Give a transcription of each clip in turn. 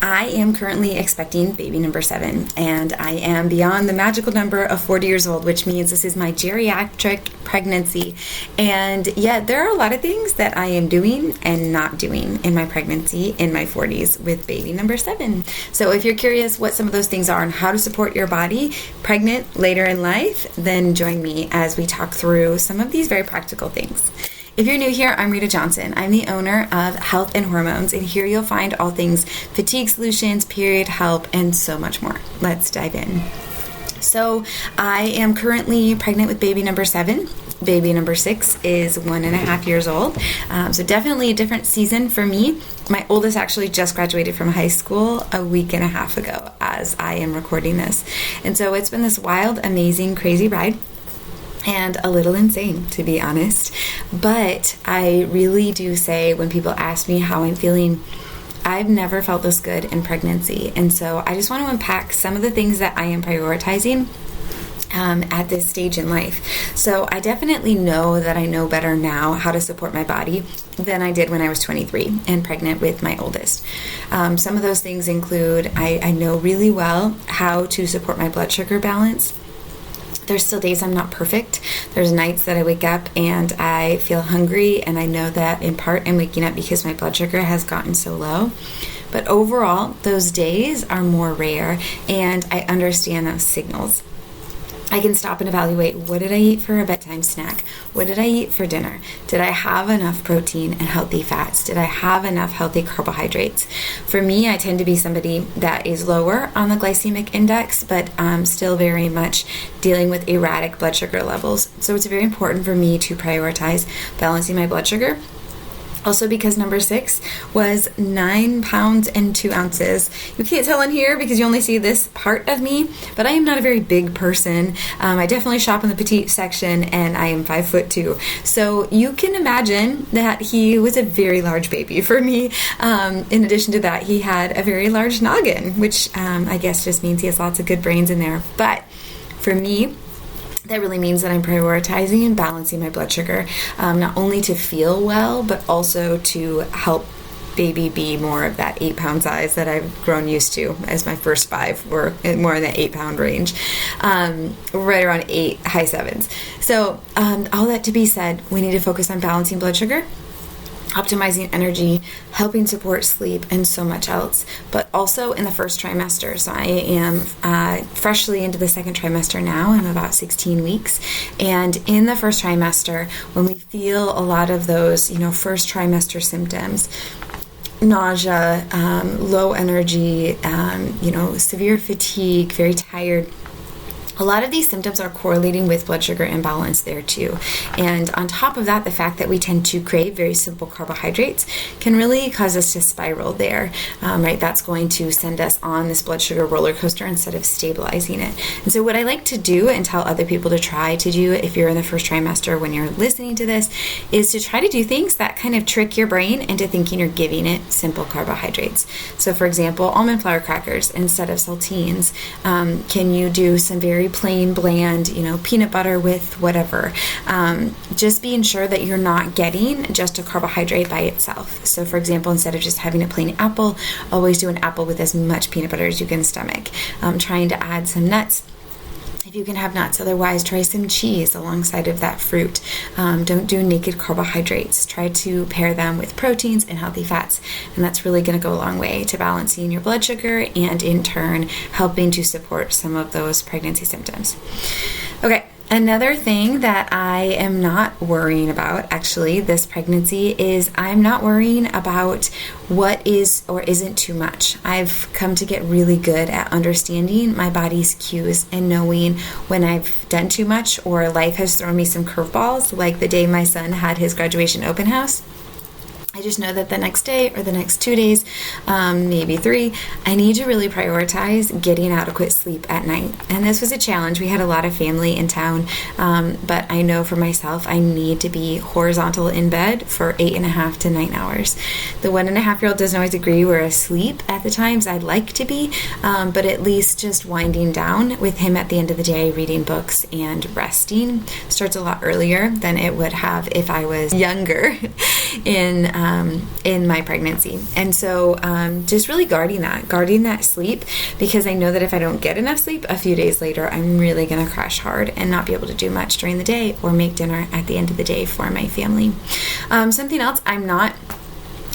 I am currently expecting baby number 7, and I am beyond the magical number of 40 years old, which means this is my geriatric pregnancy. And yet there are a lot of things that I am doing and not doing in my pregnancy in my 40s with baby number 7. So if you're curious what some of those things are and how to support your body pregnant later in life, then join me as we talk through some of these very practical things. If you're new here, I'm Rita Johnson. I'm the owner of Health and Hormones, and here you'll find all things fatigue solutions, period help, and so much more. Let's dive in. So I am currently pregnant with baby number 7. Baby number 6 is 1.5 years old. So definitely a different season for me. My oldest actually just graduated from high school a week and a half ago as I am recording this. And so it's been this wild, amazing, crazy ride. And a little insane, to be honest. But I really do say when people ask me how I'm feeling, I've never felt this good in pregnancy. And so I just want to unpack some of the things that I am prioritizing at this stage in life. So I definitely know that I know better now how to support my body than I did when I was 23 and pregnant with my oldest. Some of those things include I know really well how to support my blood sugar balance. There's still days I'm not perfect. There's nights that I wake up and I feel hungry, and I know that in part I'm waking up because my blood sugar has gotten so low. But overall, those days are more rare, and I understand those signals. I can stop and evaluate, what did I eat for a bedtime snack? What did I eat for dinner? Did I have enough protein and healthy fats? Did I have enough healthy carbohydrates? For me, I tend to be somebody that is lower on the glycemic index, but still very much dealing with erratic blood sugar levels. So it's very important for me to prioritize balancing my blood sugar. Also because number 6 was 9 pounds and 2 ounces. You can't tell in here because you only see this part of me, but I am not a very big person. I definitely shop in the petite section, and I am 5'2". So you can imagine that he was a very large baby for me. In addition to that, he had a very large noggin, which I guess just means he has lots of good brains in there. But for me, that really means that I'm prioritizing and balancing my blood sugar, not only to feel well, but also to help baby be more of that 8-pound size that I've grown used to, as my first 5 were more in the 8-pound range, right around 8, high 7s. So all that to be said, we need to focus on balancing blood sugar, optimizing energy, helping support sleep, and so much else, but also in the first trimester. So I am freshly into the second trimester now. I'm about 16 weeks. And in the first trimester, when we feel a lot of those, first trimester symptoms, nausea, low energy, severe fatigue, very tired, a lot of these symptoms are correlating with blood sugar imbalance there too. And on top of that, the fact that we tend to crave very simple carbohydrates can really cause us to spiral there, right? That's going to send us on this blood sugar roller coaster instead of stabilizing it. And so what I like to do and tell other people to try to do if you're in the first trimester when you're listening to this is to try to do things that kind of trick your brain into thinking you're giving it simple carbohydrates. So for example, almond flour crackers instead of saltines. Can you do some very plain, bland, peanut butter with whatever. Just being sure that you're not getting just a carbohydrate by itself. So for example, instead of just having a plain apple, always do an apple with as much peanut butter as you can stomach. Trying to add some nuts, if you can have nuts. Otherwise, try some cheese alongside of that fruit. Don't do naked carbohydrates. Try to pair them with proteins and healthy fats. And that's really going to go a long way to balancing your blood sugar and in turn helping to support some of those pregnancy symptoms. Okay. Another thing that I am not worrying about, actually, this pregnancy is I'm not worrying about what is or isn't too much. I've come to get really good at understanding my body's cues and knowing when I've done too much or life has thrown me some curveballs, like the day my son had his graduation open house. I just know that the next day or the next 2 days, maybe 3, I need to really prioritize getting adequate sleep at night. And this was a challenge. We had a lot of family in town, but I know for myself, I need to be horizontal in bed for 8.5 to 9 hours. The 1.5-year-old doesn't always agree we're asleep at the times I'd like to be, but at least just winding down with him at the end of the day, reading books and resting starts a lot earlier than it would have if I was younger in in my pregnancy. And so just really guarding that sleep, because I know that if I don't get enough sleep a few days later, I'm really going to crash hard and not be able to do much during the day or make dinner at the end of the day for my family. Something else I'm not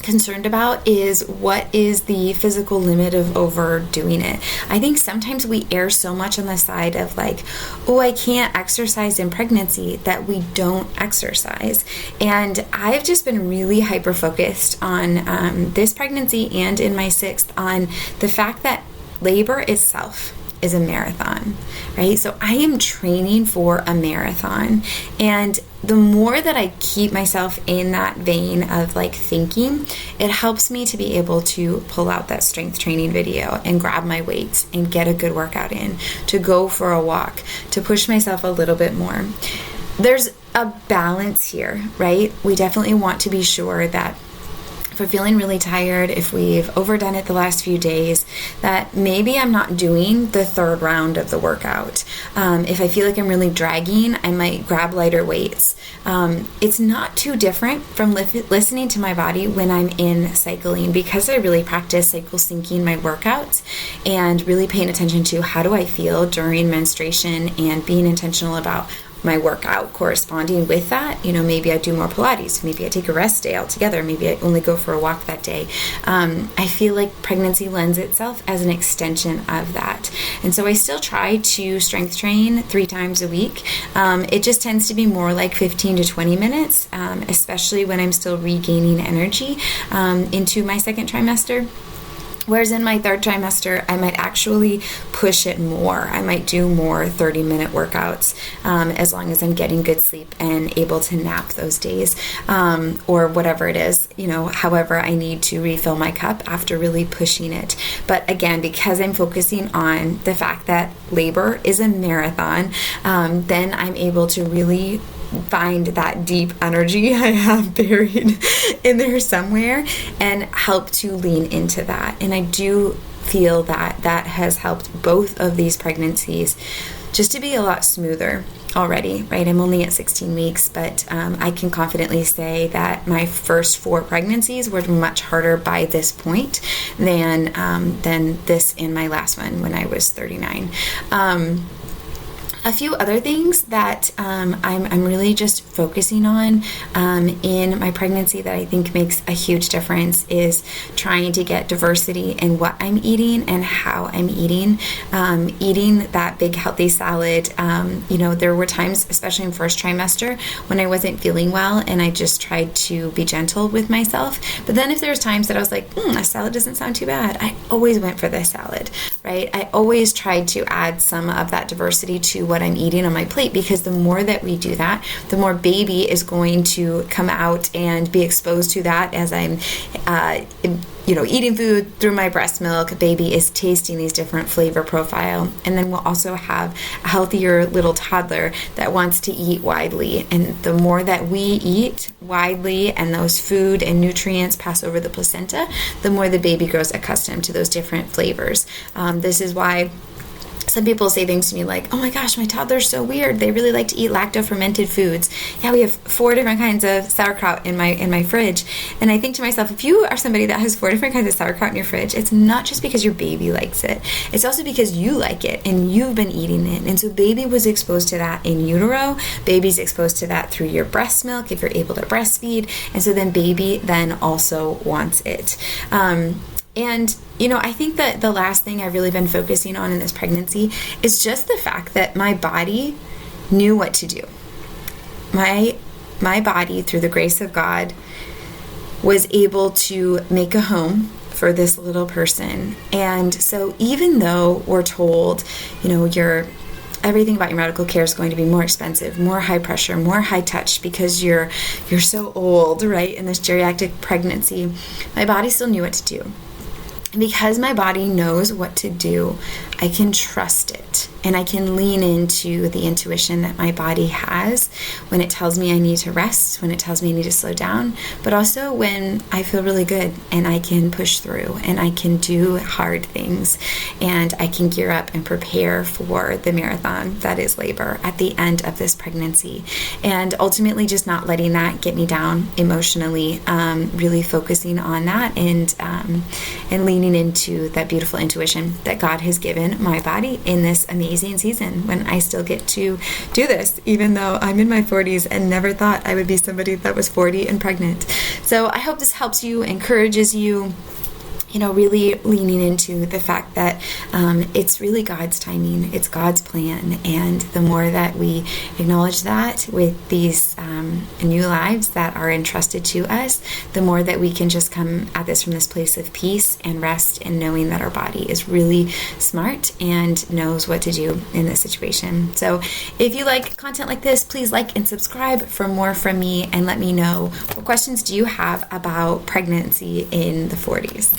concerned about is what is the physical limit of overdoing it. I think sometimes we err so much on the side of like, oh, I can't exercise in pregnancy, that we don't exercise. And I've just been really hyper focused on this pregnancy and in my 6th on the fact that labor itself is a marathon, right? So I am training for a marathon, and the more that I keep myself in that vein of like thinking, it helps me to be able to pull out that strength training video and grab my weights and get a good workout in, to go for a walk, to push myself a little bit more. There's a balance here, right? We definitely want to be sure that if we're feeling really tired, if we've overdone it the last few days, that maybe I'm not doing the 3rd round of the workout. If I feel like I'm really dragging, I might grab lighter weights. It's not too different from listening to my body when I'm in cycling, because I really practice cycle syncing my workouts and really paying attention to how do I feel during menstruation and being intentional about my workout corresponding with that. Maybe I do more Pilates, maybe I take a rest day altogether, maybe I only go for a walk that day. I feel like pregnancy lends itself as an extension of that. And so I still try to strength train 3 times a week. It just tends to be more like 15 to 20 minutes, especially when I'm still regaining energy into my 2nd trimester. Whereas in my 3rd trimester, I might actually push it more. I might do more 30-minute workouts as long as I'm getting good sleep and able to nap those days, or whatever it is, however I need to refill my cup after really pushing it. But again, because I'm focusing on the fact that labor is a marathon, then I'm able to really find that deep energy I have buried in there somewhere and help to lean into that. And I do feel that that has helped both of these pregnancies just to be a lot smoother already, right? I'm only at 16 weeks, but I can confidently say that my first 4 pregnancies were much harder by this point than this in my last one when I was 39. A few other things that I'm really just focusing on in my pregnancy that I think makes a huge difference is trying to get diversity in what I'm eating and how I'm eating. Eating that big healthy salad. There were times, especially in 1st trimester, when I wasn't feeling well and I just tried to be gentle with myself. But then if there was times that I was like, a salad doesn't sound too bad, I always went for the salad, right? I always tried to add some of that diversity to what I'm eating on my plate, because the more that we do that, the more baby is going to come out and be exposed to that as I'm eating food through my breast milk. Baby is tasting these different flavor profile, and then we'll also have a healthier little toddler that wants to eat widely. And the more that we eat widely and those food and nutrients pass over the placenta, the more the baby grows accustomed to those different flavors. This is why some people say things to me like, oh my gosh, my toddler's so weird. They really like to eat lacto-fermented foods. Yeah, we have 4 different kinds of sauerkraut in my fridge. And I think to myself, if you are somebody that has 4 different kinds of sauerkraut in your fridge, it's not just because your baby likes it. It's also because you like it and you've been eating it. And so baby was exposed to that in utero. Baby's exposed to that through your breast milk if you're able to breastfeed. And so then baby then also wants it. And, I think that the last thing I've really been focusing on in this pregnancy is just the fact that my body knew what to do. My body, through the grace of God, was able to make a home for this little person. And so even though we're told, everything about your medical care is going to be more expensive, more high pressure, more high touch because you're so old, right, in this geriatric pregnancy, my body still knew what to do. Because my body knows what to do, I can trust it, and I can lean into the intuition that my body has when it tells me I need to rest, when it tells me I need to slow down, but also when I feel really good and I can push through and I can do hard things and I can gear up and prepare for the marathon that is labor at the end of this pregnancy. And ultimately just not letting that get me down emotionally, really focusing on that and leaning into that beautiful intuition that God has given my body in this amazing season when I still get to do this, even though I'm in my 40s and never thought I would be somebody that was 40 and pregnant. So I hope this helps you, encourages you, really leaning into the fact that it's really God's timing, it's God's plan, and the more that we acknowledge that with these new lives that are entrusted to us, the more that we can just come at this from this place of peace and rest and knowing that our body is really smart and knows what to do in this situation. So if you like content like this, please like and subscribe for more from me, and let me know what questions do you have about pregnancy in the 40s.